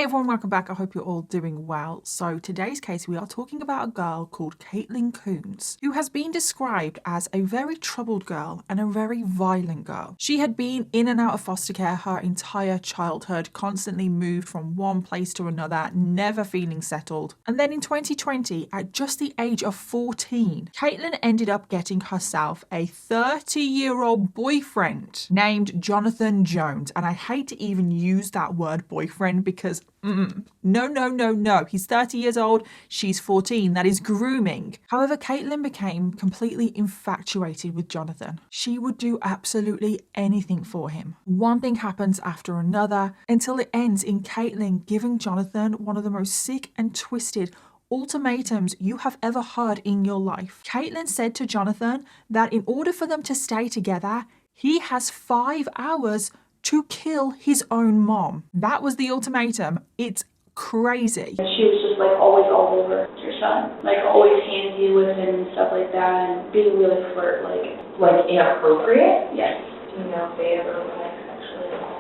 Hey everyone, welcome back. I hope you're all doing well. So today's case, we are talking about a girl called Caitlin Coons, who has been described as a very troubled girl and a very violent girl. She had been in and out of foster care her entire childhood, constantly moved from one place to another, never feeling settled. And then in 2020, at just the age of 14, Caitlin ended up getting herself a 30-year-old boyfriend named Jonathan Jones. And I hate to even use that word boyfriend because no. He's 30 years old. She's 14. That is grooming. However, Caitlin became completely infatuated with Jonathan. She would do absolutely anything for him. One thing happens after another until it ends in Caitlin giving Jonathan one of the most sick and twisted ultimatums you have ever heard in your life. Caitlin said to Jonathan that in order for them to stay together, he has 5 hours to kill his own mom. That was the ultimatum. It's crazy. She was just like always all over your son, like always handsy with him and stuff like that, and being really flirt like inappropriate. Yes. Do you know if they ever like sexually involved?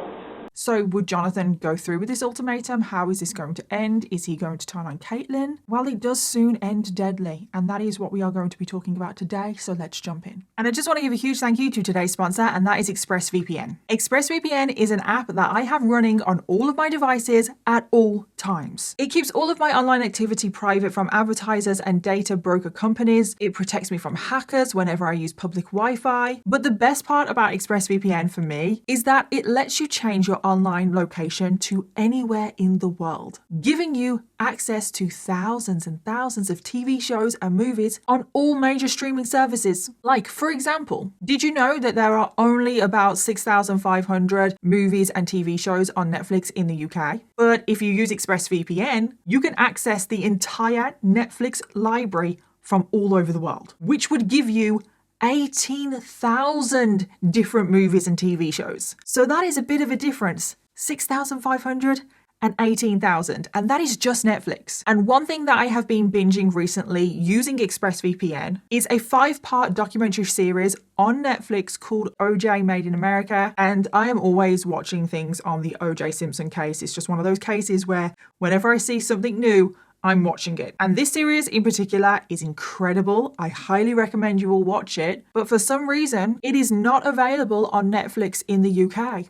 So would Jonathan go through with this ultimatum? How is this going to end? Is he going to turn on Caitlin? Well, it does soon end deadly, and that is what we are going to be talking about today, so let's jump in. And I just want to give a huge thank you to today's sponsor, and that is ExpressVPN. ExpressVPN is an app that I have running on all of my devices at all times. It keeps all of my online activity private from advertisers and data broker companies. It protects me from hackers whenever I use public Wi-Fi. But the best part about ExpressVPN for me is that it lets you change your online location to anywhere in the world, giving you access to thousands and thousands of TV shows and movies on all major streaming services. Like, for example, did you know that there are only about 6,500 movies and TV shows on Netflix in the UK? But if you use ExpressVPN, you can access the entire Netflix library from all over the world, which would give you 18,000 different movies and TV shows. So that is a bit of a difference. 6,500 and 18,000. And that is just Netflix. And one thing that I have been binging recently using ExpressVPN is a 5-part documentary series on Netflix called OJ Made in America. And I am always watching things on the OJ Simpson case. It's just one of those cases where whenever I see something new, I'm watching it. And this series in particular is incredible. I highly recommend you all watch it. But for some reason, it is not available on Netflix in the UK.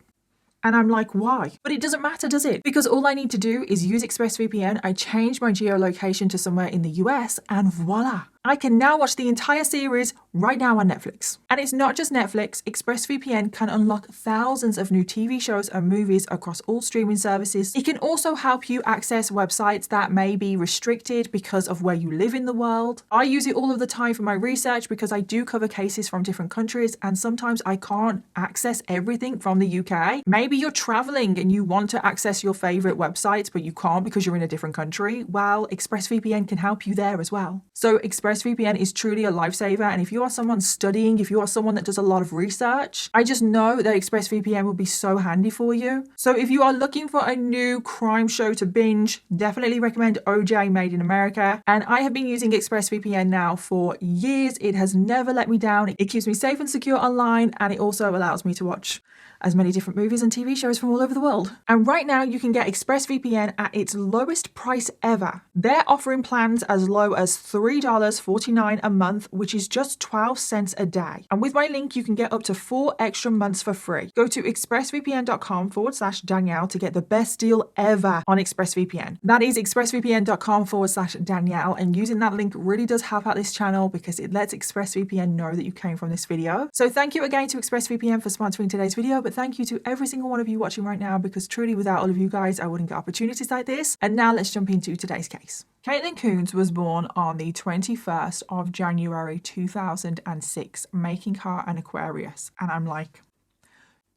And I'm like, why? But it doesn't matter, does it? Because all I need to do is use ExpressVPN. I change my geolocation to somewhere in the US and voila. I can now watch the entire series right now on Netflix. And it's not just Netflix. ExpressVPN can unlock thousands of new TV shows and movies across all streaming services. It can also help you access websites that may be restricted because of where you live in the world. I use it all of the time for my research because I do cover cases from different countries and sometimes I can't access everything from the UK. Maybe you're traveling and you want to access your favorite websites, but you can't because you're in a different country. Well, ExpressVPN can help you there as well. So ExpressVPN is truly a lifesaver, and if you are someone studying, if you are someone that does a lot of research, I just know that ExpressVPN will be so handy for you. So if you are looking for a new crime show to binge, definitely recommend OJ Made in America. And I have been using ExpressVPN now for years. It has never let me down. It keeps me safe and secure online, and it also allows me to watch as many different movies and TV shows from all over the world. And right now you can get ExpressVPN at its lowest price ever. They're offering plans as low as $3.49 a month, which is just 12 cents a day. And with my link, you can get up to 4 extra months for free. Go to expressvpn.com/Danielle to get the best deal ever on ExpressVPN. That is expressvpn.com/Danielle. And using that link really does help out this channel because it lets ExpressVPN know that you came from this video. So thank you again to ExpressVPN for sponsoring today's video, but thank you to every single one of you watching right now because truly without all of you guys, I wouldn't get opportunities like this. And now let's jump into today's case. Caitlin Coons was born on the 21st of January 2006, making her an Aquarius. And I'm like,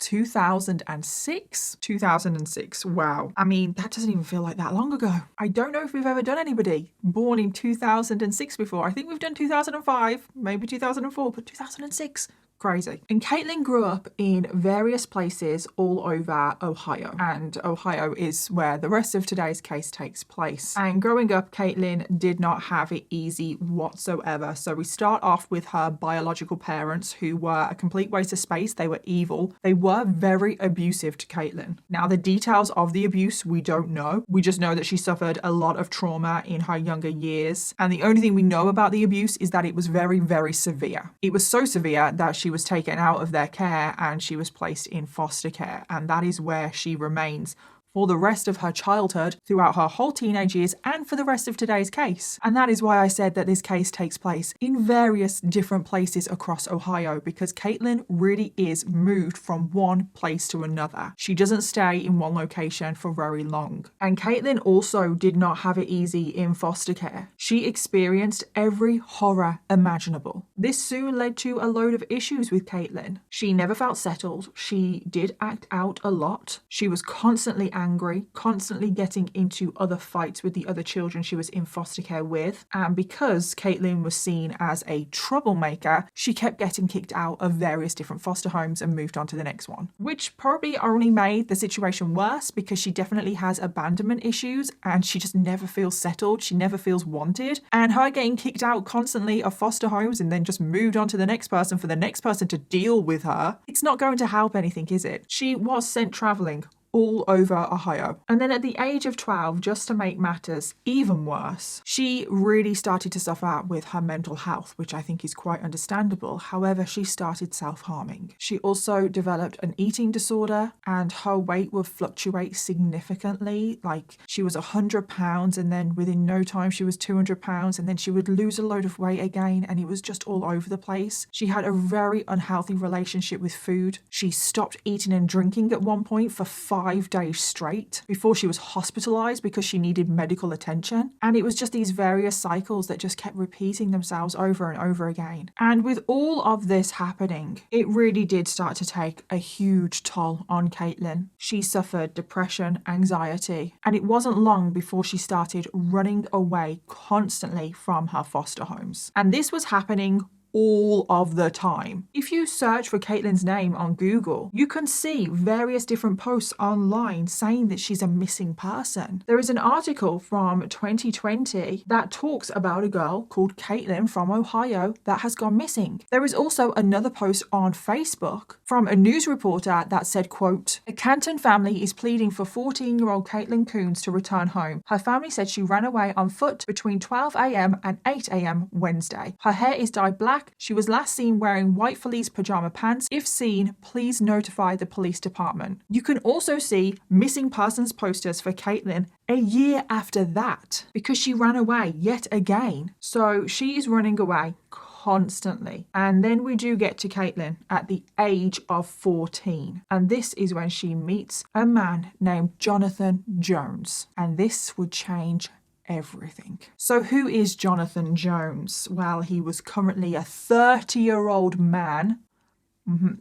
2006? 2006, wow. I mean, that doesn't even feel like that long ago. I don't know if we've ever done anybody born in 2006 before. I think we've done 2005, maybe 2004, but 2006, Crazy. And Caitlin grew up in various places all over Ohio, and Ohio is where the rest of today's case takes place. And growing up, Caitlin did not have it easy whatsoever. So we start off with her biological parents, who were a complete waste of space. They were evil. They were very abusive to Caitlin. Now, the details of the abuse, we don't know. We just know that she suffered a lot of trauma in her younger years. And the only thing we know about the abuse is that it was very, very severe. It was so severe that she was taken out of their care and she was placed in foster care. And that is where she remains for the rest of her childhood, throughout her whole teenage years, and for the rest of today's case. And that is why I said that this case takes place in various different places across Ohio, because Caitlin really is moved from one place to another. She doesn't stay in one location for very long. And Caitlin also did not have it easy in foster care. She experienced every horror imaginable. This soon led to a load of issues with Caitlin. She never felt settled. She did act out a lot. She was constantly angry, constantly getting into other fights with the other children she was in foster care with. And because Caitlin was seen as a troublemaker, she kept getting kicked out of various different foster homes and moved on to the next one, which probably only made the situation worse, because she definitely has abandonment issues and she just never feels settled. She never feels wanted. And her getting kicked out constantly of foster homes and then just moved on to the next person for the next person to deal with her, it's not going to help anything, is it? She was sent traveling all over Ohio. And then at the age of 12, just to make matters even worse, she really started to suffer with her mental health, which I think is quite understandable. However, she started self-harming. She also developed an eating disorder, and her weight would fluctuate significantly. Like, she was 100 pounds and then within no time she was 200 pounds, and then she would lose a load of weight again, and it was just all over the place. She had a very unhealthy relationship with food. She stopped eating and drinking at one point for 5 days straight before she was hospitalized because she needed medical attention. And it was just these various cycles that just kept repeating themselves over and over again. And with all of this happening, it really did start to take a huge toll on Caitlin. She suffered depression, anxiety, and it wasn't long before she started running away constantly from her foster homes. And this was happening all of the time. If you search for Caitlin's name on Google, you can see various different posts online saying that she's a missing person. There is an article from 2020 that talks about a girl called Caitlin from Ohio that has gone missing. There is also another post on Facebook from a news reporter that said, quote, "A Canton family is pleading for 14-year-old Caitlin Coons to return home. Her family said she ran away on foot between 12 a.m. and 8 a.m. Wednesday. Her hair is dyed black. She was last seen wearing white fleece pajama pants. If seen, please notify the police department." You can also see missing persons posters for Caitlin a year after that, because she ran away yet again. So she is running away constantly. And then we do get to Caitlin at the age of 14. And this is when she meets a man named Jonathan Jones. And this would change everything. So who is Jonathan Jones? Well, he was currently a 30-year-old man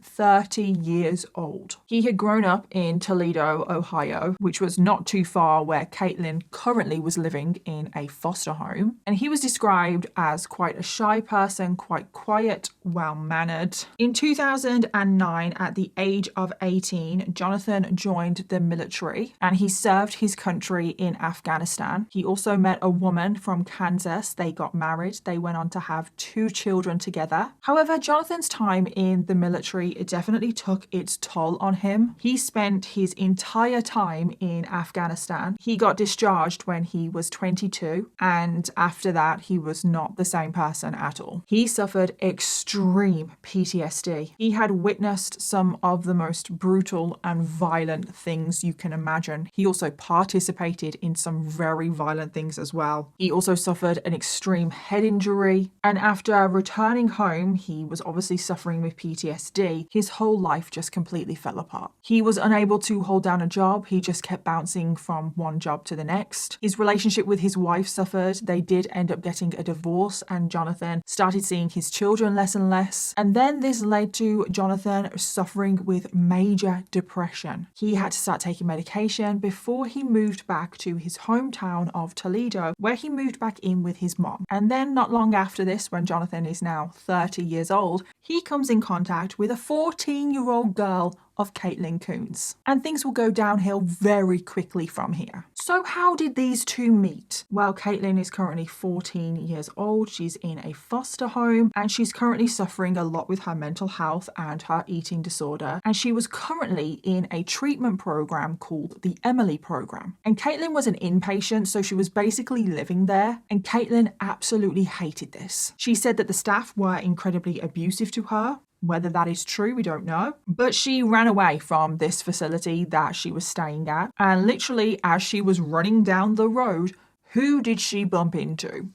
30 years old. He had grown up in Toledo, Ohio, which was not too far where Caitlin currently was living in a foster home. And he was described as quite a shy person, quite quiet, well-mannered. In 2009, at the age of 18, Jonathan joined the military and he served his country in Afghanistan. He also met a woman from Kansas. They got married. They went on to have 2 children together. However, Jonathan's time in the military, it definitely took its toll on him. He spent his entire time in Afghanistan. He got discharged when he was 22, and after that, he was not the same person at all. He suffered extreme PTSD. He had witnessed some of the most brutal and violent things you can imagine. He also participated in some very violent things as well. He also suffered an extreme head injury, and after returning home, he was obviously suffering with PTSD. His whole life just completely fell apart. He was unable to hold down a job. He just kept bouncing from one job to the next. His relationship with his wife suffered. They did end up getting a divorce, and Jonathan started seeing his children less and less. And then this led to Jonathan suffering with major depression. He had to start taking medication before he moved back to his hometown of Toledo, where he moved back in with his mom. And then not long after this, when Jonathan is now 30 years old, he comes in contact with a 14-year-old girl of Caitlin Coons. And things will go downhill very quickly from here. So how did these two meet? Well, Caitlin is currently 14 years old. She's in a foster home and she's currently suffering a lot with her mental health and her eating disorder. And she was currently in a treatment program called the Emily program. And Caitlin was an inpatient, so she was basically living there. And Caitlin absolutely hated this. She said that the staff were incredibly abusive to her. Whether that is true, we don't know. But she ran away from this facility that she was staying at. And literally, as she was running down the road, who did she bump into?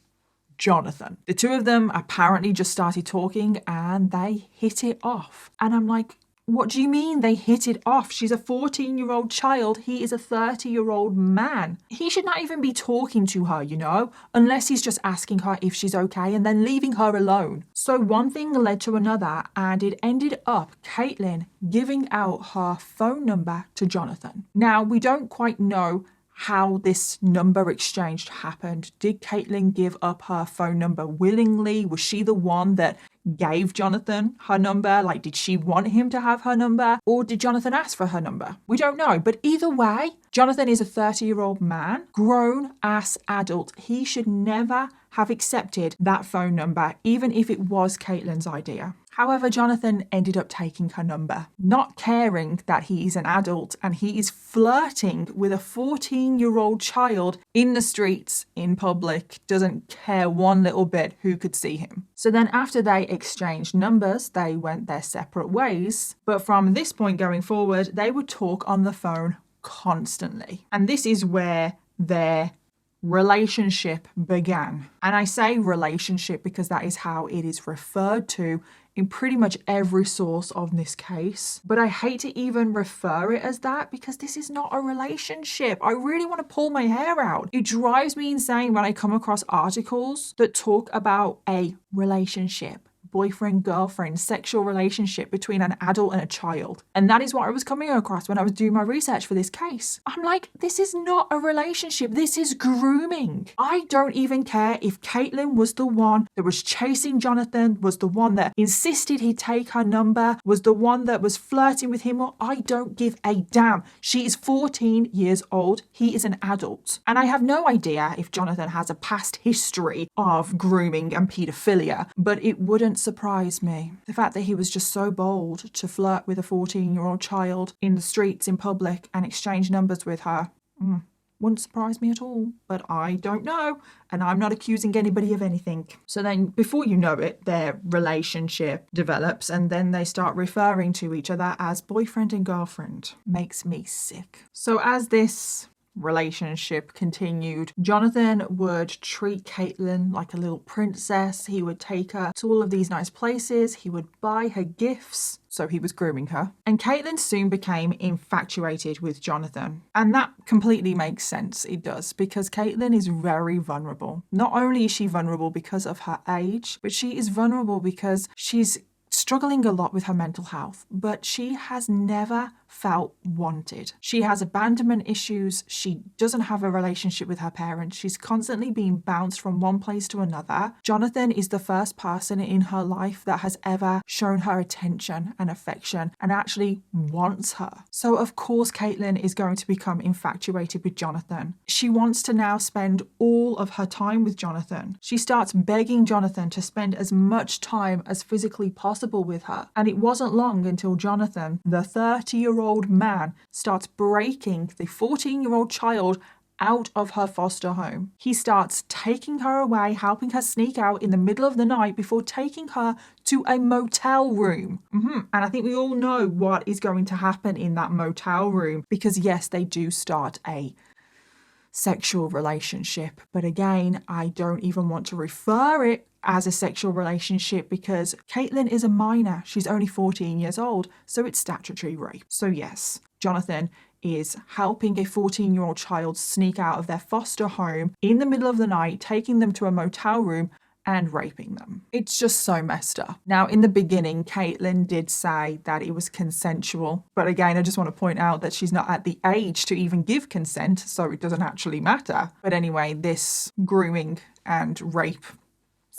Jonathan. The two of them apparently just started talking and they hit it off. And I'm like, what do you mean they hit it off? She's a 14-year-old child. He is a 30-year-old man. He should not even be talking to her, you know, unless he's just asking her if she's okay and then leaving her alone. So one thing led to another and it ended up Caitlin giving out her phone number to Jonathan. Now, we don't quite know how this number exchange happened. Did Caitlin give up her phone number willingly? Was she the one that gave Jonathan her number? Like, did she want him to have her number? Or did Jonathan ask for her number? We don't know. But either way, Jonathan is a 30-year-old man, grown-ass adult. He should never have accepted that phone number, even if it was Caitlin's idea. However, Jonathan ended up taking her number, not caring that he is an adult and he is flirting with a 14-year-old child in the streets, in public, doesn't care one little bit who could see him. So then after they exchanged numbers, they went their separate ways. But from this point going forward, they would talk on the phone constantly. And this is where their relationship began. And I say relationship because that is how it is referred to in pretty much every source of this case. But I hate to even refer it as that because this is not a relationship. I really want to pull my hair out. It drives me insane when I come across articles that talk about a relationship. Boyfriend, girlfriend, sexual relationship between an adult and a child. And that is what I was coming across when I was doing my research for this case. I'm like, this is not a relationship. This is grooming. I don't even care if Caitlin was the one that was chasing Jonathan, was the one that insisted he'd take her number, was the one that was flirting with him. Or I don't give a damn. She is 14 years old. He is an adult. And I have no idea if Jonathan has a past history of grooming and paedophilia, but it wouldn't surprise me. The fact that he was just so bold to flirt with a 14-year-old child in the streets in public and exchange numbers with her wouldn't surprise me at all. But I don't know, and I'm not accusing anybody of anything. So then before you know it, their relationship develops and then they start referring to each other as boyfriend and girlfriend. Makes me sick. So as this relationship continued, Jonathan would treat Caitlin like a little princess. He would take her to all of these nice places. He would buy her gifts. So he was grooming her. And Caitlin soon became infatuated with Jonathan. And that completely makes sense. It does. Because Caitlin is very vulnerable. Not only is she vulnerable because of her age, but she is vulnerable because she's struggling a lot with her mental health, but she has never felt wanted. She has abandonment issues. She doesn't have a relationship with her parents. She's constantly being bounced from one place to another. Jonathan is the first person in her life that has ever shown her attention and affection and actually wants her. So of course Caitlin is going to become infatuated with Jonathan. She wants to now spend all of her time with Jonathan. She starts begging Jonathan to spend as much time as physically possible with her. And it wasn't long until Jonathan, the 30-year-old man, starts breaking the 14-year-old child out of her foster home. He starts taking her away, helping her sneak out in the middle of the night before taking her to a motel room. And I think we all know what is going to happen in that motel room because yes, they do start a sexual relationship. But again, I don't even want to refer it as a sexual relationship because Caitlin is a minor. She's only 14 years old, so it's statutory rape. So yes, Jonathan is helping a 14-year-old child sneak out of their foster home in the middle of the night, taking them to a motel room and raping them. It's just so messed up. Now, in the beginning, Caitlin did say that it was consensual. But again, I just want to point out that she's not at the age to even give consent, so it doesn't actually matter. But anyway, this grooming and rape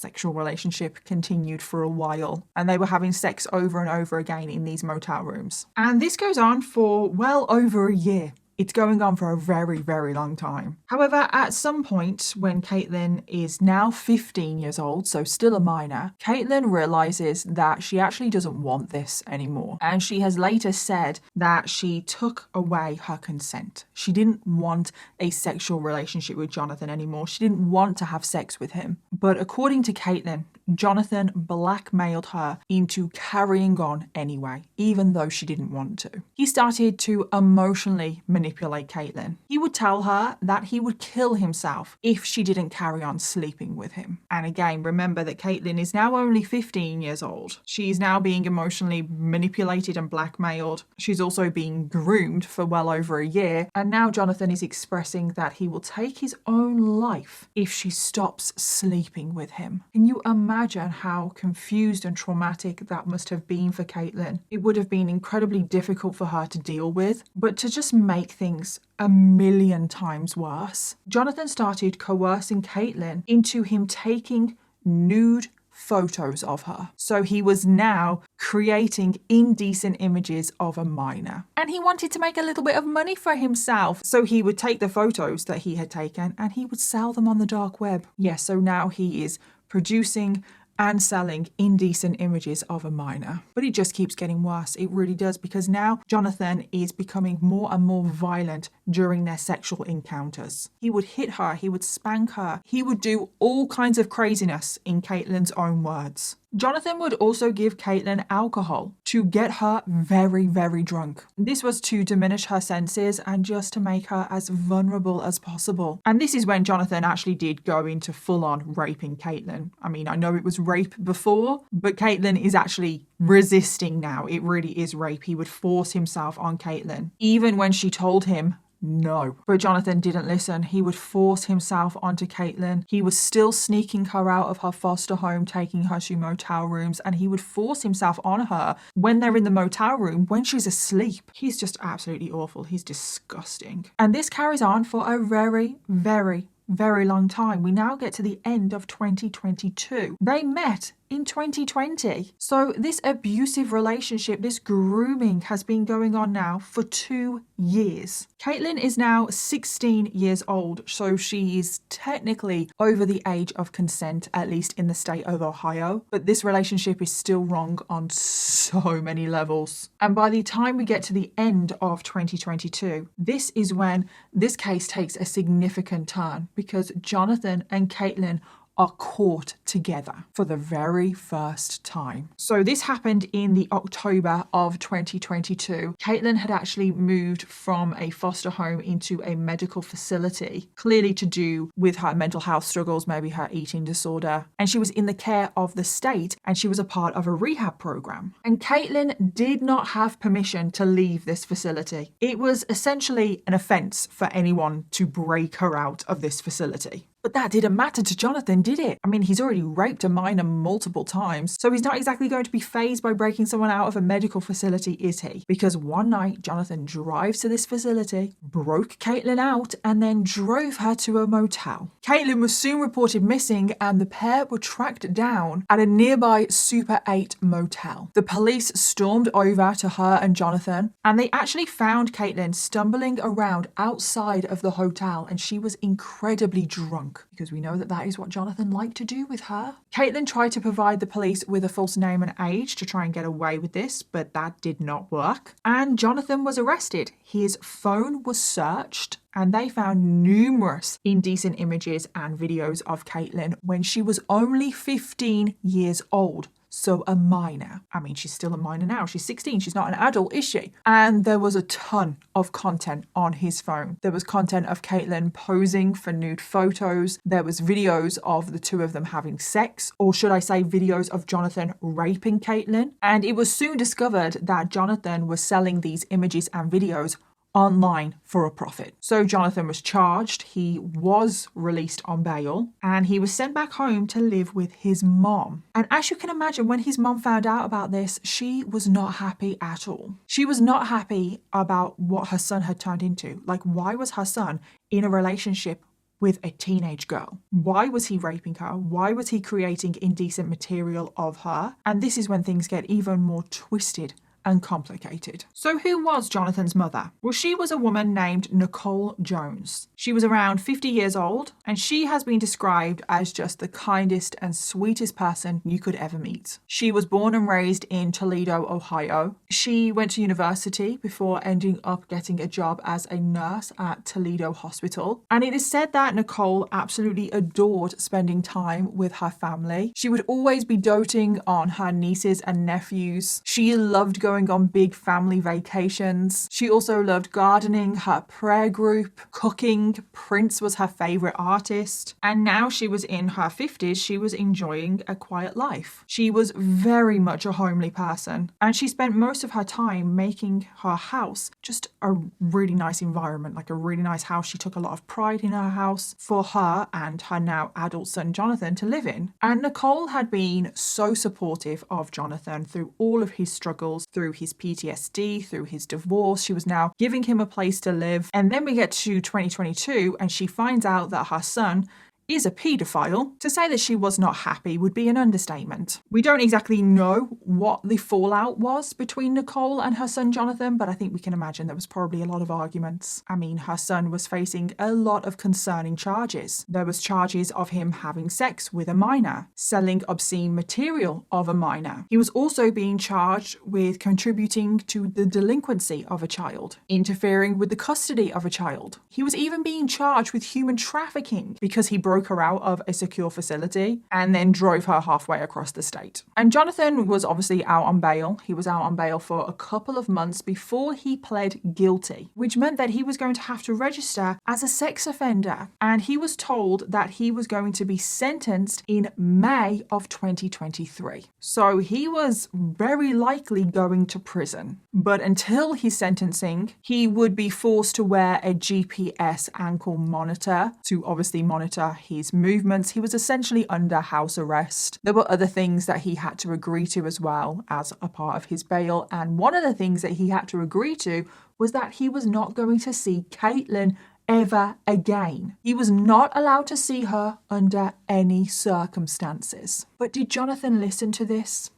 sexual relationship continued for a while, and they were having sex over and over again in these motel rooms. And this goes on for well over a year. It's going on for a very, very long time. However, at some point when Caitlyn is now 15 years old, so still a minor, Caitlyn realizes that she actually doesn't want this anymore. And she has later said that she took away her consent. She didn't want a sexual relationship with Jonathan anymore. She didn't want to have sex with him. But according to Caitlyn, Jonathan blackmailed her into carrying on anyway, even though she didn't want to. He started to emotionally manipulate Caitlyn. He would tell her that he would kill himself if she didn't carry on sleeping with him. And again, remember that Caitlyn is now only 15 years old. She's now being emotionally manipulated and blackmailed. She's also being groomed for well over a year. And now Jonathan is expressing that he will take his own life if she stops sleeping with him. Can you imagine how confused and traumatic that must have been for Caitlyn? It would have been incredibly difficult for her to deal with, but to just make things a million times worse. Jonathan started coercing Caitlyn into him taking nude photos of her. So he was now creating indecent images of a minor. And he wanted to make a little bit of money for himself. So he would take the photos that he had taken and he would sell them on the dark web. Yes, so now he is producing and selling indecent images of a minor. But it just keeps getting worse. It really does, because now Jonathan is becoming more and more violent during their sexual encounters. He would hit her, he would spank her, he would do all kinds of craziness in Caitlyn's own words. Jonathan would also give Caitlyn alcohol to get her very, very drunk. This was to diminish her senses and just to make her as vulnerable as possible. And this is when Jonathan actually did go into full-on raping Caitlyn. I mean, I know it was rape before, but Caitlyn is actually resisting now. It really is rape. He would force himself on Caitlyn, even when she told him no. But Jonathan didn't listen. He would force himself onto Caitlyn. He was still sneaking her out of her foster home, taking her to motel rooms, and he would force himself on her when they're in the motel room, when she's asleep. He's just absolutely awful. He's disgusting. And this carries on for a very, very, very long time. We now get to the end of 2022. They met in 2020. So this abusive relationship, this grooming has been going on now for 2 years. Caitlyn is now 16 years old, so she is technically over the age of consent, at least in the state of Ohio. But this relationship is still wrong on so many levels. And by the time we get to the end of 2022, this is when this case takes a significant turn, because Jonathan and Caitlyn are caught together for the very first time. So this happened in the October of 2022. Caitlyn had actually moved from a foster home into a medical facility, clearly to do with her mental health struggles, maybe her eating disorder. And she was in the care of the state, and she was a part of a rehab program. And Caitlyn did not have permission to leave this facility. It was essentially an offense for anyone to break her out of this facility. But that didn't matter to Jonathan, did it? I mean, he's already raped a minor multiple times, so he's not exactly going to be fazed by breaking someone out of a medical facility, is he? Because one night, Jonathan drives to this facility, broke Caitlyn out, and then drove her to a motel. Caitlyn was soon reported missing, and the pair were tracked down at a nearby Super 8 motel. The police stormed over to her and Jonathan, and they actually found Caitlyn stumbling around outside of the hotel, and she was incredibly drunk, because we know that that is what Jonathan liked to do with her. Caitlyn tried to provide the police with a false name and age to try and get away with this, but that did not work. And Jonathan was arrested. His phone was searched, and they found numerous indecent images and videos of Caitlyn when she was only 15 years old. So a minor. I mean, she's still a minor now. She's 16. She's not an adult, is she? And there was a ton of content on his phone. There was content of Caitlyn posing for nude photos. There was videos of the two of them having sex, or should I say videos of Jonathan raping Caitlyn. And it was soon discovered that Jonathan was selling these images and videos online for a profit. So Jonathan was charged, he was released on bail, and he was sent back home to live with his mom. And as you can imagine, when his mom found out about this, she was not happy at all. She was not happy about what her son had turned into. Like, why was her son in a relationship with a teenage girl? Why was he raping her? Why was he creating indecent material of her? And this is when things get even more twisted and complicated. So who was Jonathan's mother? Well, she was a woman named Nicole Jones. She was around 50 years old, and she has been described as just the kindest and sweetest person you could ever meet. She was born and raised in Toledo, Ohio. She went to university before ending up getting a job as a nurse at Toledo Hospital. And it is said that Nicole absolutely adored spending time with her family. She would always be doting on her nieces and nephews. She loved going on big family vacations. She also loved gardening, her prayer group, cooking. Prince was her favorite artist. And now she was in her 50s, she was enjoying a quiet life. She was very much a homely person, and she spent most of her time making her house just a really nice environment, like a really nice house. She took a lot of pride in her house for her and her now adult son Jonathan to live in. And Nicole had been so supportive of Jonathan through all of his struggles, through his PTSD, through his divorce. She was now giving him a place to live. And then we get to 2022 and she finds out that her son is a paedophile. To say that she was not happy would be an understatement. We don't exactly know what the fallout was between Nicole and her son Jonathan, but I think we can imagine there was probably a lot of arguments. I mean, her son was facing a lot of concerning charges. There was charges of him having sex with a minor, selling obscene material of a minor. He was also being charged with contributing to the delinquency of a child, interfering with the custody of a child. He was even being charged with human trafficking because he broke her out of a secure facility and then drove her halfway across the state. And Jonathan was obviously out on bail. He was out on bail for a couple of months before he pled guilty, which meant that he was going to have to register as a sex offender. And he was told that he was going to be sentenced in May of 2023. So he was very likely going to prison. But until his sentencing, he would be forced to wear a GPS ankle monitor to obviously monitor his movements. He was essentially under house arrest. There were other things that he had to agree to as well as a part of his bail. And one of the things that he had to agree to was that he was not going to see Caitlin ever again. He was not allowed to see her under any circumstances. But did Jonathan listen to this?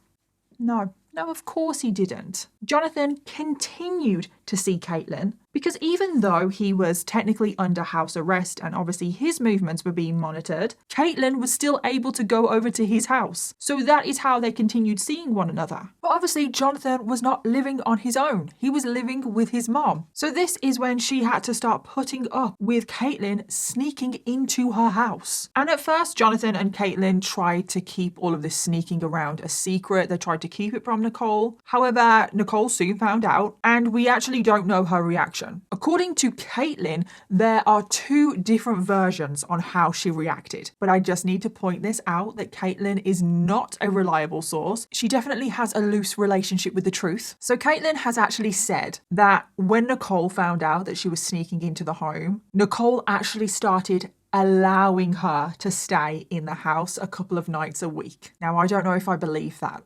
No. No, of course he didn't. Jonathan continued to see Caitlin because even though he was technically under house arrest and obviously his movements were being monitored, Caitlin was still able to go over to his house. So that is how they continued seeing one another. But obviously Jonathan was not living on his own. He was living with his mom. So this is when she had to start putting up with Caitlin sneaking into her house. And at first, Jonathan and Caitlin tried to keep all of this sneaking around a secret. They tried to keep it from Nicole. However, Nicole soon found out, and we actually don't know her reaction. According to Caitlin, there are two different versions on how she reacted. But I just need to point this out that Caitlin is not a reliable source. She definitely has a loose relationship with the truth. So Caitlin has actually said that when Nicole found out that she was sneaking into the home, Nicole actually started allowing her to stay in the house a couple of nights a week. Now, I don't know if I believe that.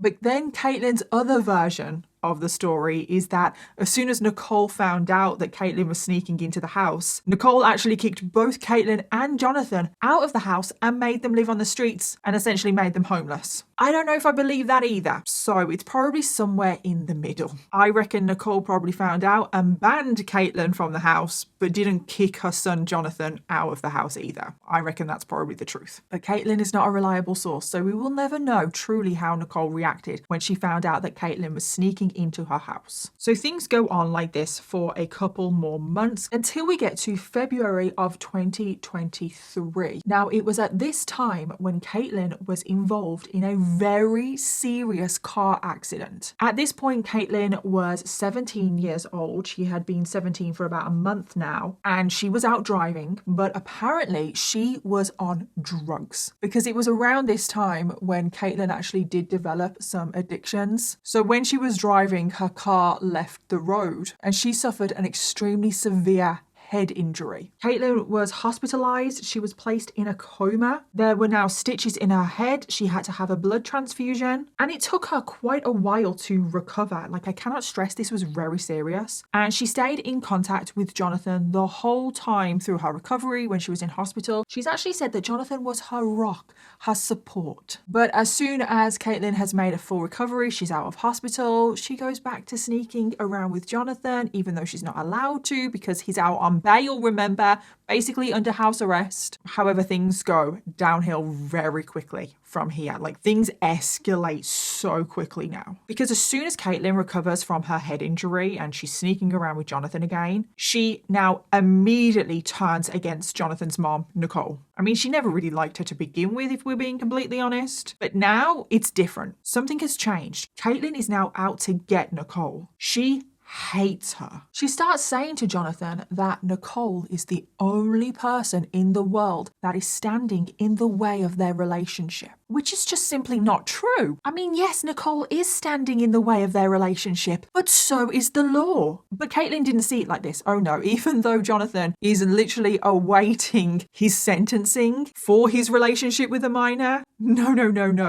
But then Caitlin's other version of the story is that as soon as Nicole found out that Caitlin was sneaking into the house, Nicole actually kicked both Caitlin and Jonathan out of the house and made them live on the streets and essentially made them homeless. I don't know if I believe that either, so it's probably somewhere in the middle. I reckon Nicole probably found out and banned Caitlin from the house, but didn't kick her son Jonathan out of the house either. I reckon that's probably the truth. But Caitlin is not a reliable source, so we will never know truly how Nicole reacted when she found out that Caitlin was sneaking into her house. So things go on like this for a couple more months until we get to February of 2023. Now, it was at this time when Caitlin was involved in a very serious car accident. At this point, Caitlin was 17 years old. She had been 17 for about a month now, and she was out driving, but apparently she was on drugs because it was around this time when Caitlin actually did develop some addictions. So when she was driving, her car left the road and she suffered an extremely severe head injury. Caitlyn was hospitalized. She was placed in a coma. There were now stitches in her head. She had to have a blood transfusion, and it took her quite a while to recover. Like, I cannot stress, this was very serious. And she stayed in contact with Jonathan the whole time through her recovery when she was in hospital. She's actually said that Jonathan was her rock, her support. But as soon as Caitlyn has made a full recovery, she's out of hospital, she goes back to sneaking around with Jonathan, even though she's not allowed to because he's out on bail, remember, basically under house arrest. However, things go downhill very quickly from here. Like, things escalate so quickly now. Because as soon as Caitlyn recovers from her head injury and she's sneaking around with Jonathan again, she now immediately turns against Jonathan's mom, Nicole. I mean, she never really liked her to begin with, if we're being completely honest. But now it's different. Something has changed. Caitlyn is now out to get Nicole. She hates her. She starts saying to Jonathan that Nicole is the only person in the world that is standing in the way of their relationship, which is just simply not true. I mean, yes, Nicole is standing in the way of their relationship, but so is the law. But Caitlyn didn't see it like this. Oh no, even though Jonathan is literally awaiting his sentencing for his relationship with a minor, no.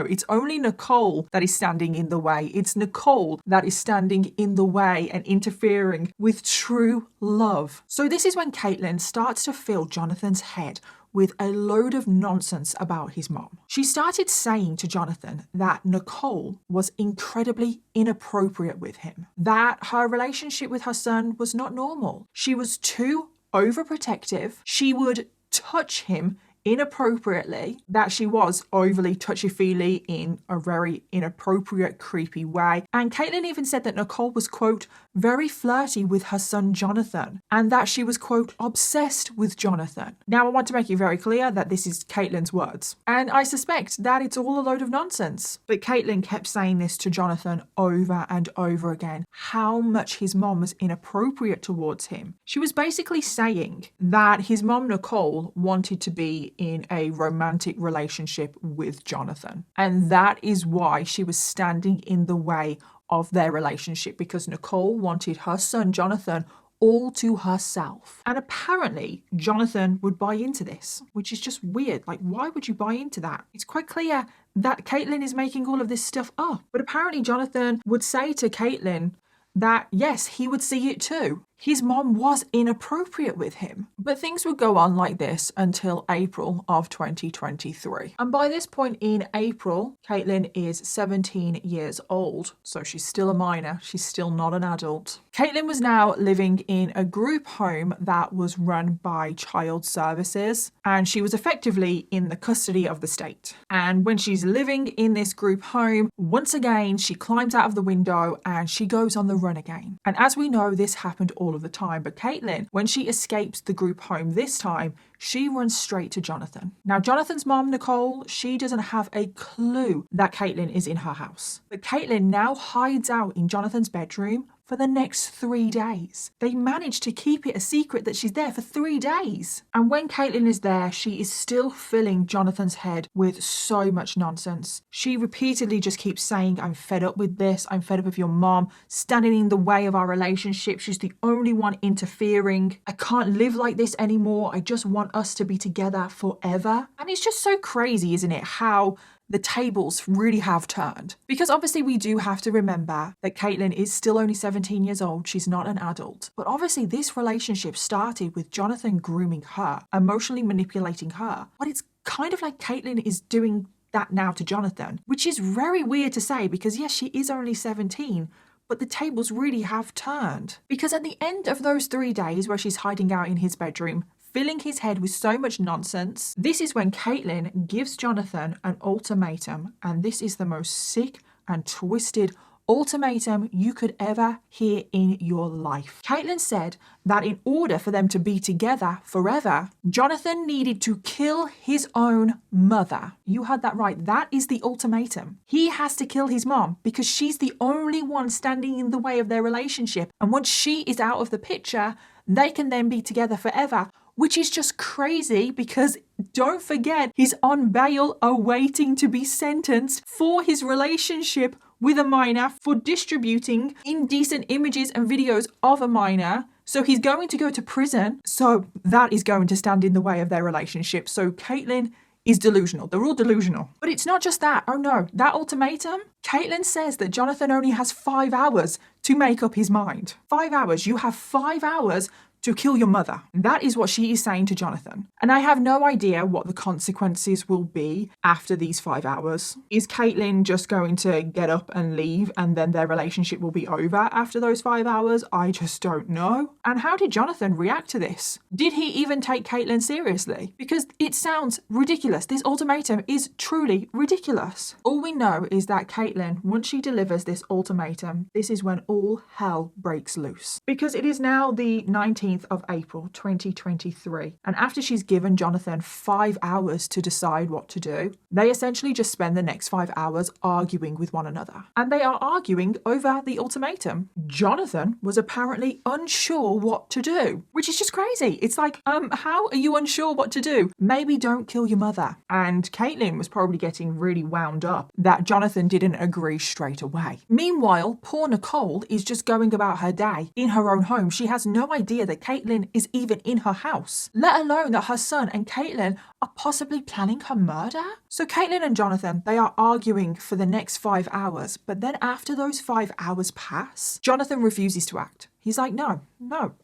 It's only Nicole that is standing in the way. It's Nicole that is standing in the way and interfering with true love. So this is when Caitlyn starts to fill Jonathan's head with a load of nonsense about his mom. She started saying to Jonathan that Nicole was incredibly inappropriate with him, that her relationship with her son was not normal. She was too overprotective. She would touch him inappropriately, that she was overly touchy-feely in a very inappropriate, creepy way. And Caitlyn even said that Nicole was, quote, very flirty with her son Jonathan, and that she was, quote, obsessed with Jonathan. Now, I want to make it very clear that this is Caitlyn's words, and I suspect that it's all a load of nonsense. But Caitlyn kept saying this to Jonathan over and over again, how much his mom was inappropriate towards him. She was basically saying that his mom, Nicole, wanted to be in a romantic relationship with Jonathan. And that is why she was standing in the way of their relationship, because Nicole wanted her son, Jonathan, all to herself. And apparently Jonathan would buy into this, which is just weird. Like, why would you buy into that? It's quite clear that Caitlyn is making all of this stuff up. But apparently Jonathan would say to Caitlyn that, yes, he would see it too. His mom was inappropriate with him. But things would go on like this until April of 2023. And by this point in April, Caitlyn is 17 years old, so she's still a minor. She's still not an adult. Caitlyn was now living in a group home that was run by Child Services, and she was effectively in the custody of the state. And when she's living in this group home, once again, she climbs out of the window and she goes on the run again. And as we know, this happened all of the time. But Caitlyn, when she escapes the group home this time, she runs straight to Jonathan. Now, Jonathan's mom, Nicole, she doesn't have a clue that Caitlyn is in her house. But Caitlyn now hides out in Jonathan's bedroom for the next 3 days. They managed to keep it a secret that she's there for 3 days. And when Caitlyn is there, she is still filling Jonathan's head with so much nonsense. She repeatedly just keeps saying, I'm fed up with this. I'm fed up with your mom standing in the way of our relationship. She's the only one interfering. I can't live like this anymore. I just want us to be together forever. And it's just so crazy, isn't it? How the tables really have turned. Because obviously we do have to remember that Caitlyn is still only 17 years old. She's not an adult. But obviously this relationship started with Jonathan grooming her, emotionally manipulating her. But it's kind of like Caitlyn is doing that now to Jonathan, which is very weird to say because yes, she is only 17, but the tables really have turned. Because at the end of those 3 days where she's hiding out in his bedroom, filling his head with so much nonsense, this is when Caitlyn gives Jonathan an ultimatum, and this is the most sick and twisted ultimatum you could ever hear in your life. Caitlyn said that in order for them to be together forever, Jonathan needed to kill his own mother. You heard that right. That is the ultimatum. He has to kill his mom because she's the only one standing in the way of their relationship. And once she is out of the picture, they can then be together forever. Which is just crazy because don't forget, he's on bail awaiting to be sentenced for his relationship with a minor, for distributing indecent images and videos of a minor. So he's going to go to prison. So that is going to stand in the way of their relationship. So Caitlyn is delusional. They're all delusional. But it's not just that. Oh no, that ultimatum, Caitlyn says that Jonathan only has 5 hours to make up his mind. 5 hours. You have 5 hours to kill your mother. That is what she is saying to Jonathan. And I have no idea what the consequences will be after these 5 hours. Is Caitlyn just going to get up and leave and then their relationship will be over after those 5 hours? I just don't know. And how did Jonathan react to this? Did he even take Caitlyn seriously? Because it sounds ridiculous. This ultimatum is truly ridiculous. All we know is that Caitlyn, once she delivers this ultimatum, this is when all hell breaks loose. Because it is now the 19th of April 2023, and after she's given Jonathan 5 hours to decide what to do, they essentially just spend the next 5 hours arguing with one another. And they are arguing over the ultimatum. Jonathan was apparently unsure what to do, which is just crazy. It's like, how are you unsure what to do? Maybe don't kill your mother. And Caitlyn was probably getting really wound up that Jonathan didn't agree straight away. Meanwhile, poor Nicole is just going about her day in her own home. She has no idea that Caitlyn is even in her house, let alone that her son and Caitlyn are possibly planning her murder. So Caitlyn and Jonathan, they are arguing for the next 5 hours, but then after those 5 hours pass, Jonathan refuses to act. He's like, no,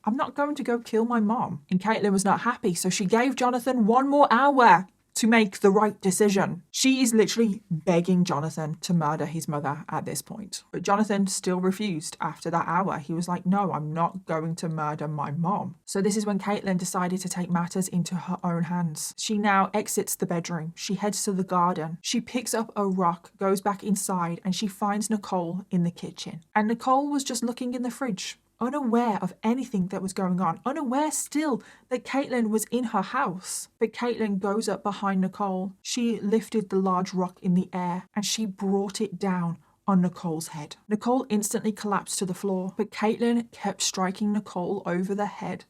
I'm not going to go kill my mom. And Caitlyn was not happy, so she gave Jonathan 1 more hour to make the right decision. She is literally begging Jonathan to murder his mother at this point. But Jonathan still refused after that hour. He was like, no, I'm not going to murder my mom. So this is when Caitlyn decided to take matters into her own hands. She now exits the bedroom. She heads to the garden. She picks up a rock, goes back inside, and she finds Nicole in the kitchen. And Nicole was just looking in the fridge, unaware of anything that was going on, unaware still that Caitlyn was in her house. But Caitlyn goes up behind Nicole. She lifted the large rock in the air and she brought it down on Nicole's head. Nicole instantly collapsed to the floor, but Caitlyn kept striking Nicole over the head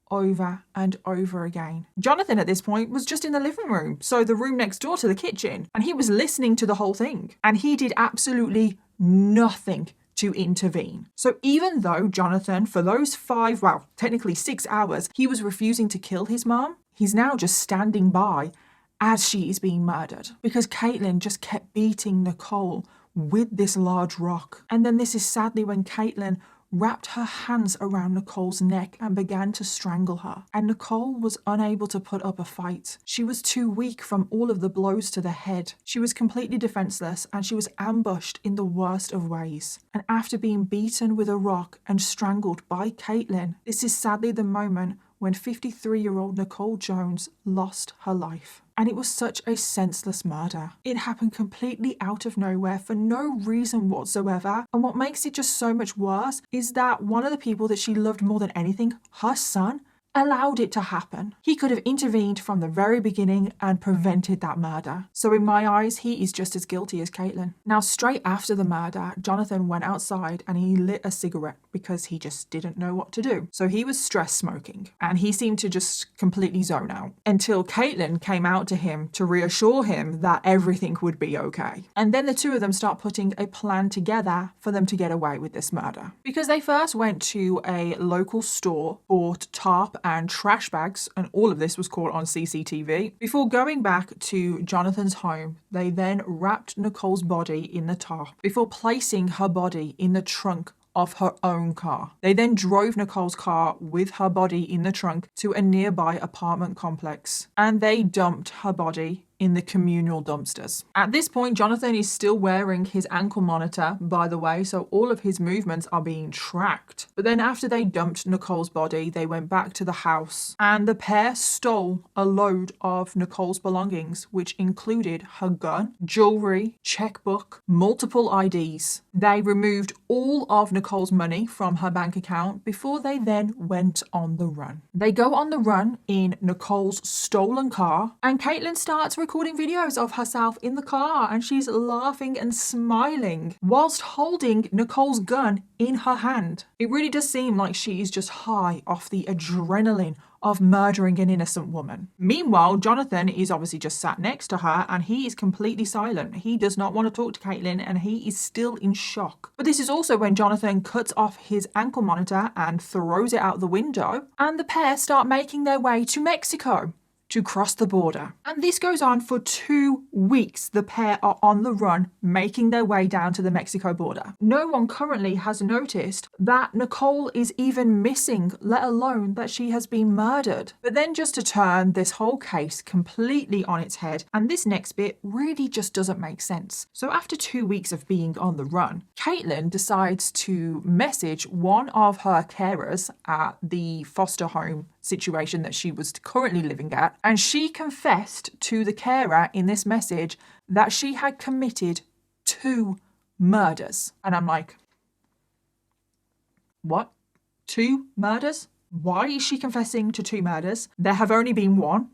over and over again. Jonathan at this point was just in the living room, so the room next door to the kitchen, and he was listening to the whole thing. And he did absolutely nothing to intervene. So even though Jonathan, for those 6 hours, he was refusing to kill his mom, he's now just standing by as she is being murdered because Caitlyn just kept beating Nicole with this large rock. And then this is sadly when Caitlyn wrapped her hands around Nicole's neck and began to strangle her. And Nicole was unable to put up a fight. She was too weak from all of the blows to the head. She was completely defenseless and she was ambushed in the worst of ways. And after being beaten with a rock and strangled by Caitlyn, this is sadly the moment when 53-year-old Nicole Jones lost her life. And it was such a senseless murder. It happened completely out of nowhere for no reason whatsoever. And what makes it just so much worse is that one of the people that she loved more than anything, her son, allowed it to happen. He could have intervened from the very beginning and prevented that murder. So in my eyes, he is just as guilty as Caitlyn. Now, straight after the murder, Jonathan went outside and he lit a cigarette because he just didn't know what to do. So he was stress smoking and he seemed to just completely zone out until Caitlyn came out to him to reassure him that everything would be okay. And then the two of them start putting a plan together for them to get away with this murder. Because they first went to a local store, bought tarp and trash bags, and all of this was caught on CCTV. Before going back to Jonathan's home, they then wrapped Nicole's body in the tarp before placing her body in the trunk of her own car. They then drove Nicole's car with her body in the trunk to a nearby apartment complex, and they dumped her body in the communal dumpsters. At this point, Jonathan is still wearing his ankle monitor, by the way, so all of his movements are being tracked. But then after they dumped Nicole's body, they went back to the house and the pair stole a load of Nicole's belongings, which included her gun, jewelry, checkbook, multiple IDs. They removed all of Nicole's money from her bank account before they then went on the run. They go on the run in Nicole's stolen car, and Caitlyn starts recording recording videos of herself in the car and she's laughing and smiling whilst holding Nicole's gun in her hand. It really does seem like she is just high off the adrenaline of murdering an innocent woman. Meanwhile, Jonathan is obviously just sat next to her and he is completely silent. He does not want to talk to Caitlin and he is still in shock. But this is also when Jonathan cuts off his ankle monitor and throws it out the window, and the pair start making their way to Mexico to cross the border. And this goes on for 2 weeks. The pair are on the run, making their way down to the Mexico border. No one currently has noticed that Nicole is even missing, let alone that she has been murdered. But then just to turn this whole case completely on its head, and this next bit really just doesn't make sense. So after 2 weeks of being on the run, Caitlin decides to message one of her carers at the foster home situation that she was currently living at, and she confessed to the carer in this message that she had committed 2 murders. And I'm like, what? 2 murders? Why is she confessing to 2 murders? There have only been 1.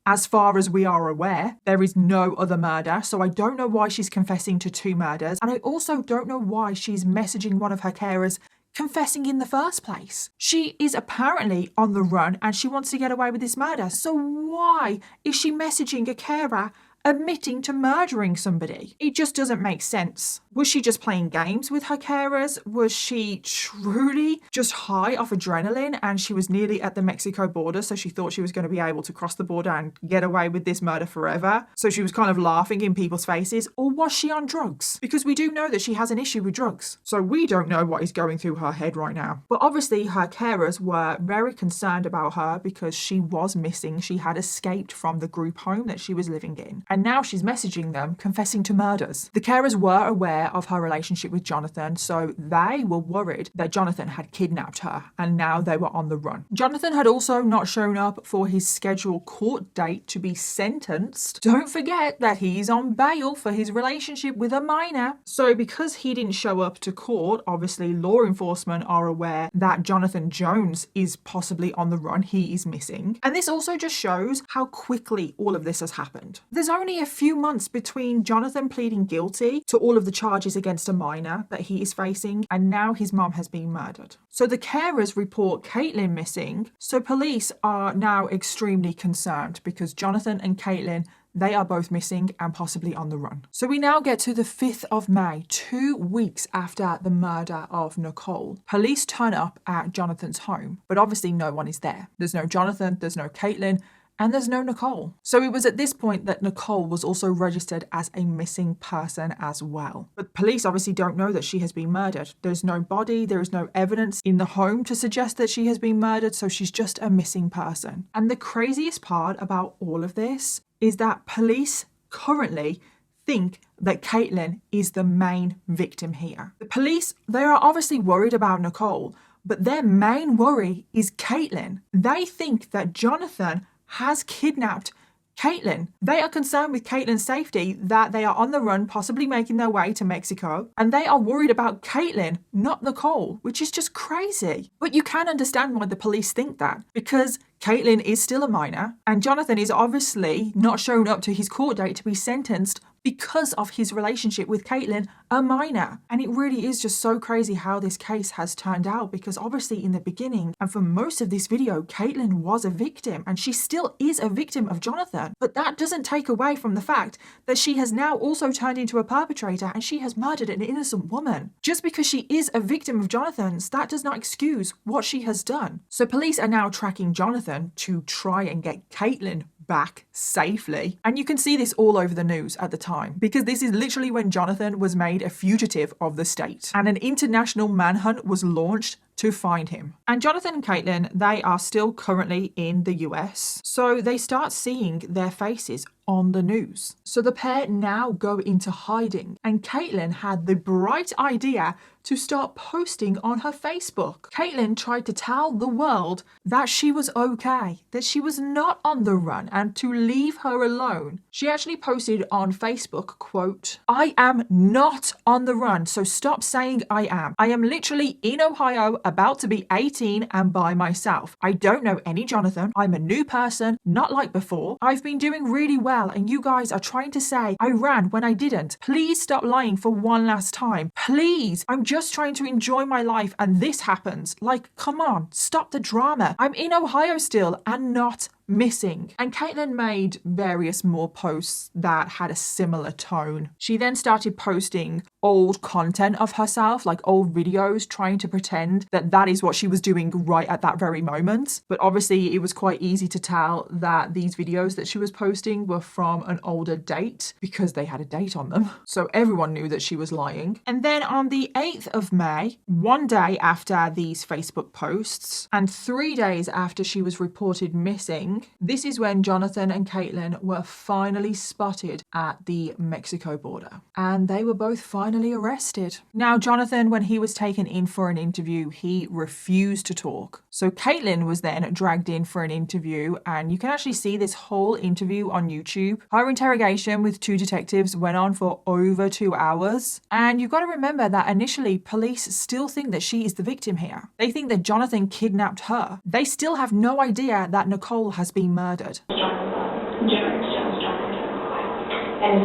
As far as we are aware, there is no other murder, so I don't know why she's confessing to 2 murders, and I also don't know why she's messaging one of her carers confessing in the first place. She is apparently on the run and she wants to get away with this murder. So why is she messaging a carer admitting to murdering somebody? It just doesn't make sense. Was she just playing games with her carers? Was she truly just high off adrenaline and she was nearly at the Mexico border, so she thought she was going to be able to cross the border and get away with this murder forever? So she was kind of laughing in people's faces? Or was she on drugs? Because we do know that she has an issue with drugs. So we don't know what is going through her head right now. But obviously her carers were very concerned about her because she was missing. She had escaped from the group home that she was living in. And now she's messaging them, confessing to murders. The carers were aware of her relationship with Jonathan, so they were worried that Jonathan had kidnapped her, and now they were on the run. Jonathan had also not shown up for his scheduled court date to be sentenced. Don't forget that he's on bail for his relationship with a minor. So because he didn't show up to court, obviously law enforcement are aware that Jonathan Jones is possibly on the run. He is missing. And this also just shows how quickly all of this has happened. There's only a few months between Jonathan pleading guilty to all of the charges against a minor that he is facing, and now his mom has been murdered. So the carers report Caitlin missing, so police are now extremely concerned because Jonathan and Caitlin, they are both missing and possibly on the run. So we now get to the 5th of May, 2 weeks after the murder of Nicole. Police turn up at Jonathan's home, but obviously no one is there. There's no Jonathan, there's no Caitlin, and there's no Nicole. So it was at this point that Nicole was also registered as a missing person as well. But police obviously don't know that she has been murdered. There's no body, there is no evidence in the home to suggest that she has been murdered, so she's just a missing person. And the craziest part about all of this is that police currently think that Caitlin is the main victim here. The police, they are obviously worried about Nicole, but their main worry is Caitlin. They think that Jonathan has kidnapped Caitlin. They are concerned with Caitlin's safety, that they are on the run, possibly making their way to Mexico, and they are worried about Caitlin, not Nicole, which is just crazy. But you can understand why the police think that, because Caitlin is still a minor, and Jonathan is obviously not shown up to his court date to be sentenced because of his relationship with Caitlin, a minor. And it really is just so crazy how this case has turned out, because obviously in the beginning and for most of this video, Caitlin was a victim and she still is a victim of Jonathan. But that doesn't take away from the fact that she has now also turned into a perpetrator and she has murdered an innocent woman. Just because she is a victim of Jonathan's, that does not excuse what she has done. So police are now tracking Jonathan to try and get Caitlin back safely. And you can see this all over the news at the time, because this is literally when Jonathan was made a fugitive of the state and an international manhunt was launched to find him. And Jonathan and Caitlin, they are still currently in the US, so they start seeing their faces on the news. So the pair now go into hiding, and Caitlin had the bright idea to start posting on her Facebook. Caitlin tried to tell the world that she was okay, that she was not on the run, and to leave her alone. She actually posted on Facebook, quote, "I am not on the run, so stop saying I am. I am literally in Ohio, about to be 18 and by myself. I don't know any Jonathan. I'm a new person, not like before. I've been doing really well tell, and you guys are trying to say I ran when I didn't. Please stop lying for one last time. Please. I'm just trying to enjoy my life and this happens. Like, come on, stop the drama. I'm in Ohio still and not missing. And Caitlyn made various more posts that had a similar tone. She then started posting old content of herself, like old videos, trying to pretend that that is what she was doing right at that very moment. But obviously it was quite easy to tell that these videos that she was posting were from an older date because they had a date on them. So everyone knew that she was lying. And then on the 8th of May, one day after these Facebook posts and 3 days after she was reported missing, this is when Jonathan and Caitlyn were finally spotted at the Mexico border. And they were both finally arrested. Now, Jonathan, when he was taken in for an interview, he refused to talk. So Caitlyn was then dragged in for an interview, and you can actually see this whole interview on YouTube. Her interrogation with 2 detectives went on for over 2 hours. And you've got to remember that initially police still think that she is the victim here. They think that Jonathan kidnapped her. They still have no idea that Nicole has been murdered. And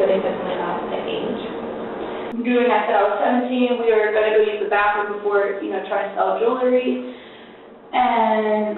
so they definitely not the age. Doing that, I was 17, we were going to go use the bathroom before, trying to sell jewelry. And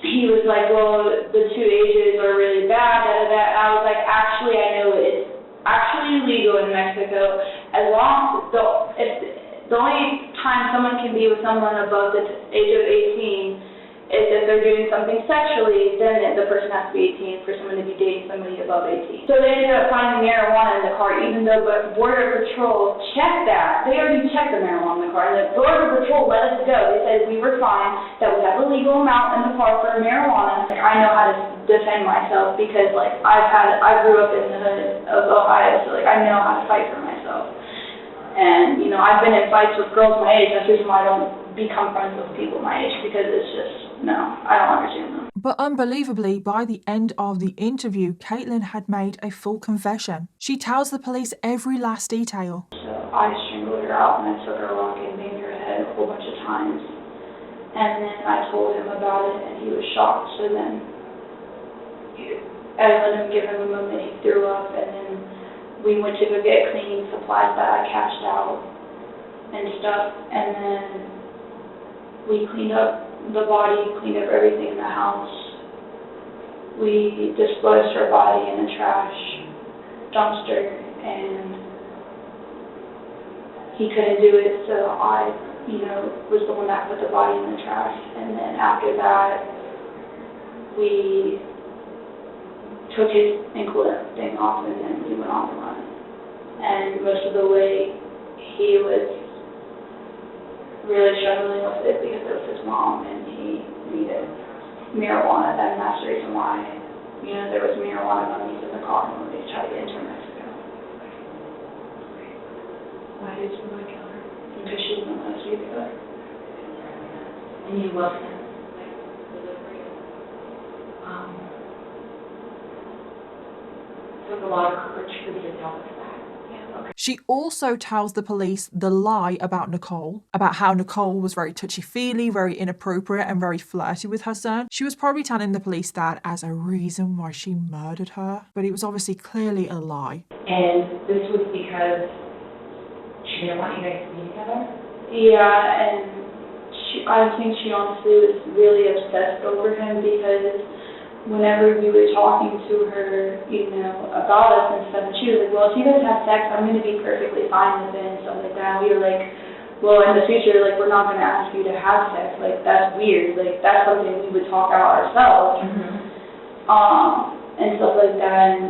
he was like, well, the 2 ages are really bad, And I was like, actually, I know it's actually illegal in Mexico. As long as the only time someone can be with someone above the age of 18 is if they're doing something sexually, then the person has to be 18 for someone to be dating somebody above 18. So they ended up finding marijuana in the car, even though Border Patrol checked that. They already checked the marijuana in the car, and the Border Patrol let us go. They said we were fine, that we have a legal amount in the car for marijuana. I know how to defend myself because, I grew up in the hood of Ohio, so, I know how to fight for myself. And, I've been in fights with girls my age. That's the reason why I don't become friends with people my age, because it's just, no, I don't understand them. But unbelievably, by the end of the interview, Caitlyn had made a full confession. She tells the police every last detail. So I strangled her out and I took her rock and banged her head a whole bunch of times. And then I told him about it and he was shocked. So then I let him give him a moment, he threw up, and then we went to go get cleaning supplies that I cashed out and stuff. And then we cleaned up the body, cleaned up everything in the house. We disposed her body in a trash dumpster, and he couldn't do it, so I, was the one that put the body in the trash. And then after that, we took his ankle thing off, and then we went on the run. And most of the way, he was really struggling with it because it was his mom, and he needed marijuana, and that's the reason why, there was marijuana mummies in the car when they tried to enter Mexico. Why did you want to kill her? Because she wouldn't let us be together. And you loved him, delivery. Took a lot of courage for you to tell us that. She also tells the police the lie about Nicole, about how Nicole was very touchy-feely, very inappropriate, and very flirty with her son. She was probably telling the police that as a reason why she murdered her, but it was obviously clearly a lie. And this was because she didn't want you guys to be together? Yeah, and I think she honestly was really obsessed over him because whenever we were talking to her, about us and stuff, and she was like, well, if you guys have sex, I'm going to be perfectly fine with it and stuff like that. And we were like, well, in the future, we're not going to ask you to have sex. That's weird. That's something we would talk out ourselves. Mm-hmm. And stuff like that. And,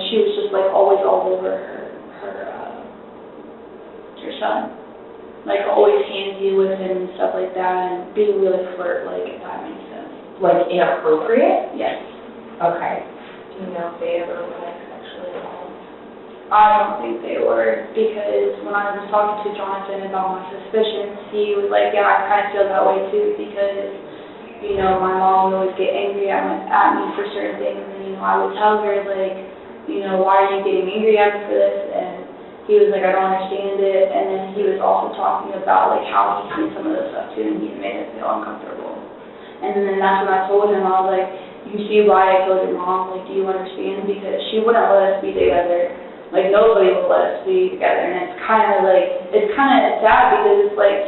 she was just, always all over her son. Always handsy with him and stuff like that, and being really flirt-like, if that makes sense. Inappropriate? Yes. Okay. Do you know if they ever were sexually involved? I don't think they were, because when I was talking to Jonathan about my suspicions, he was like, yeah, I kind of feel that way too, because, my mom would always get angry at me for certain things, and, I would tell her, why are you getting angry at me for this? And he was like, I don't understand it. And then he was also talking about, how he's seen some of this stuff too, and he made it feel uncomfortable. And then that's when I told him, I was like, you see why I killed your mom, like, do you understand? Because she wouldn't let us be together. Like, nobody would let us be together, and it's kind of sad because it's like,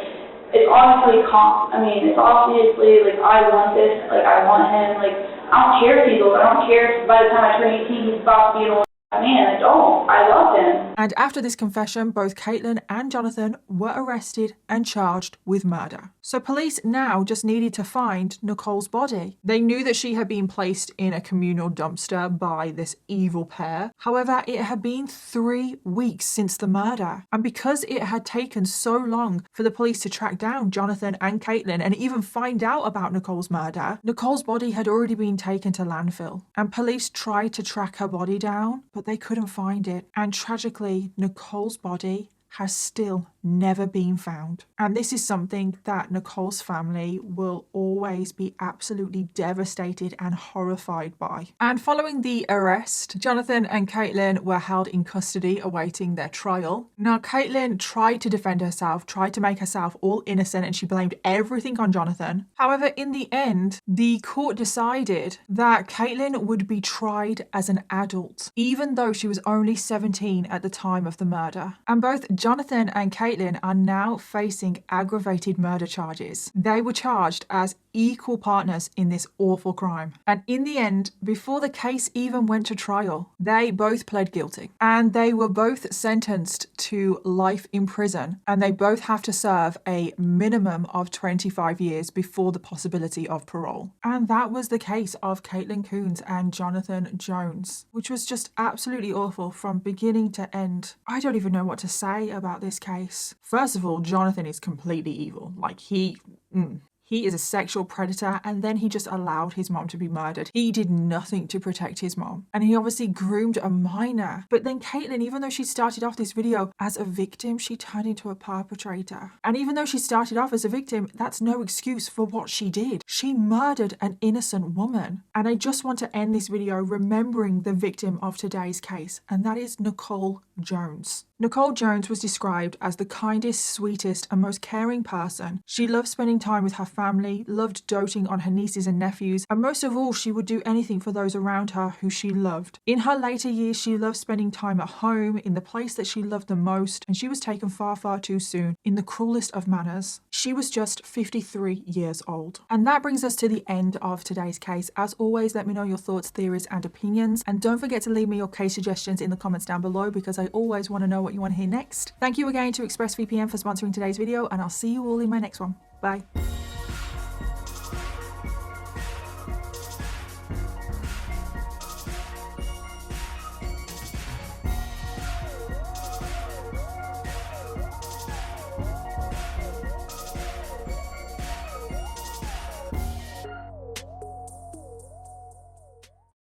it's obviously, it's obviously, like, I want this, like, I want him, like, I don't care if he's old, I don't care if by the time I turn 18 he's about to be an old man, I don't, I love him. And after this confession, both Caitlin and Jonathan were arrested and charged with murder. So police now just needed to find Nicole's body. They knew that she had been placed in a communal dumpster by this evil pair. However, it had been 3 weeks since the murder. And because it had taken so long for the police to track down Jonathan and Caitlin and even find out about Nicole's murder, Nicole's body had already been taken to landfill. And police tried to track her body down, but they couldn't find it. And tragically, Nicole's body has still never been found. And this is something that Nicole's family will always be absolutely devastated and horrified by. And following the arrest, Jonathan and Caitlin were held in custody awaiting their trial. Now, Caitlin tried to defend herself, tried to make herself all innocent, and she blamed everything on Jonathan. However, in the end, the court decided that Caitlin would be tried as an adult, even though she was only 17 at the time of the murder. And both Jonathan and Caitlin are now facing aggravated murder charges. They were charged as equal partners in this awful crime. And in the end, before the case even went to trial, they both pled guilty. And they were both sentenced to life in prison. And they both have to serve a minimum of 25 years before the possibility of parole. And that was the case of Caitlin Coons and Jonathan Jones, which was just absolutely awful from beginning to end. I don't even know what to say about this case. First of all, Jonathan is completely evil. Like, he is a sexual predator, and then he just allowed his mom to be murdered. He did nothing to protect his mom. And he obviously groomed a minor. But then Caitlin, even though she started off this video as a victim, she turned into a perpetrator. And even though she started off as a victim, that's no excuse for what she did. She murdered an innocent woman. And I just want to end this video remembering the victim of today's case, and that is Nicole Jones. Nicole Jones was described as the kindest, sweetest, and most caring person. She loved spending time with her family, loved doting on her nieces and nephews, and most of all, she would do anything for those around her who she loved. In her later years, she loved spending time at home, in the place that she loved the most, and she was taken far, far too soon, in the cruelest of manners. She was just 53 years old. And that brings us to the end of today's case. As always, let me know your thoughts, theories, and opinions. And don't forget to leave me your case suggestions in the comments down below, because I always want to know what you want to hear next. Thank you again to ExpressVPN for sponsoring today's video, and I'll see you all in my next one. Bye.